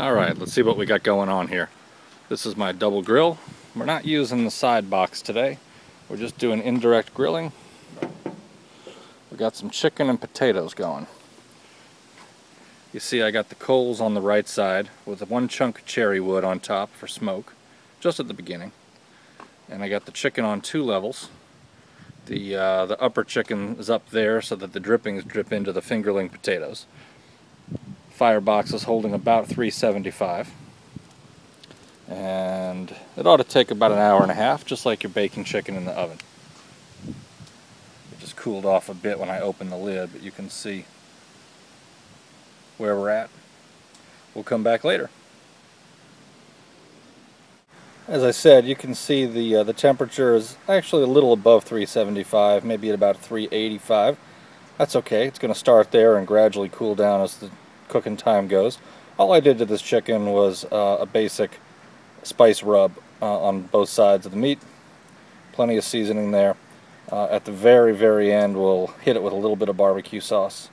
Alright, let's see what we got going on here. This is my double grill. We're not using the side box today. We're just doing indirect grilling. We got some chicken and potatoes going. You see I got the coals on the right side with one chunk of cherry wood on top for smoke, just at the beginning. And I got the chicken on two levels. The upper chicken is up there so that the drippings drip into the fingerling potatoes. Firebox is holding about 375. And it ought to take about an hour and a half, just like you're baking chicken in the oven. It just cooled off a bit when I opened the lid, but you can see where we're at. We'll come back later. As I said, you can see the temperature is actually a little above 375, maybe at about 385. That's okay. It's going to start there and gradually cool down as the cooking time goes. All I did to this chicken was a basic spice rub on both sides of the meat. Plenty of seasoning there. At the very end, we'll hit it with a little bit of barbecue sauce,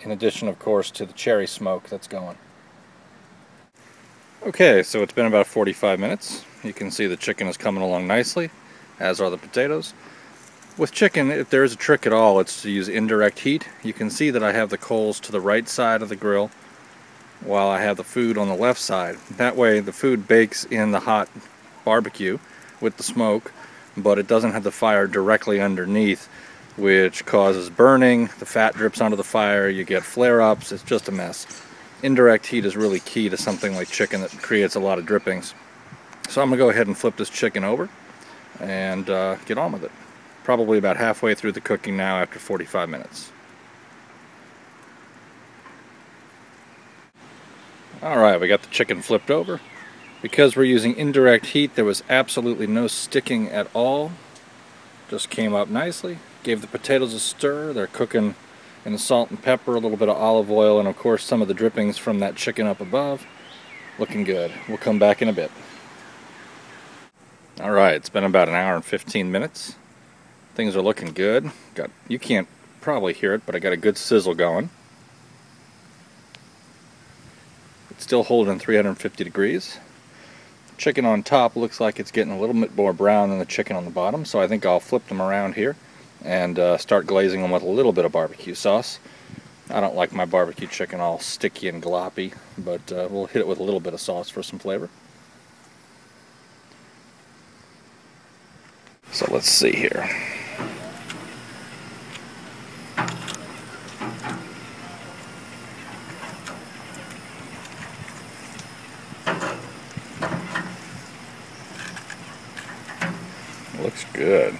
in addition, of course, to the cherry smoke that's going. Okay, so it's been about 45 minutes. You can see the chicken is coming along nicely, as are the potatoes. With chicken, if there is a trick at all, it's to use indirect heat. You can see that I have the coals to the right side of the grill, while I have the food on the left side. That way the food bakes in the hot barbecue with the smoke, but it doesn't have the fire directly underneath, which causes burning. The fat drips onto the fire, you get flare-ups, it's just a mess. Indirect heat is really key to something like chicken that creates a lot of drippings. So I'm going to go ahead and flip this chicken over and get on with it. Probably about halfway through the cooking now after 45 minutes. Alright, we got the chicken flipped over. Because we're using indirect heat, there was absolutely no sticking at all. Just came up nicely. Gave the potatoes a stir. They're cooking in the salt and pepper, a little bit of olive oil, and of course some of the drippings from that chicken up above. Looking good. We'll come back in a bit. Alright, it's been about an hour and 15 minutes. Things are looking good. You can't probably hear it, but I got a good sizzle going. It's still holding 350 degrees. Chicken on top looks like it's getting a little bit more brown than the chicken on the bottom, so I think I'll flip them around here and start glazing them with a little bit of barbecue sauce. I don't like my barbecue chicken all sticky and gloppy, but we'll hit it with a little bit of sauce for some flavor. So let's see here. Looks good.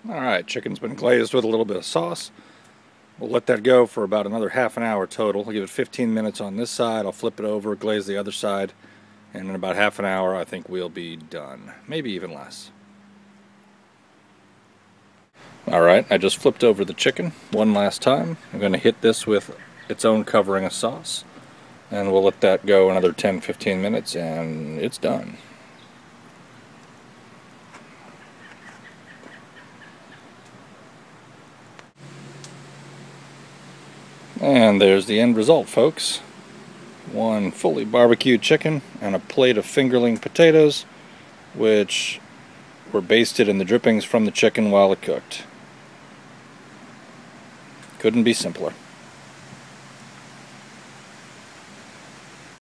Alright, chicken's been glazed with a little bit of sauce. We'll let that go for about another half an hour total. I'll give it 15 minutes on this side, I'll flip it over, glaze the other side, and in about half an hour I think we'll be done. Maybe even less. Alright, I just flipped over the chicken one last time. I'm going to hit this with its own covering of sauce, and we'll let that go another 10-15 minutes and it's done. And there's the end result, folks. One fully barbecued chicken and a plate of fingerling potatoes, which were basted in the drippings from the chicken while it cooked. Couldn't be simpler.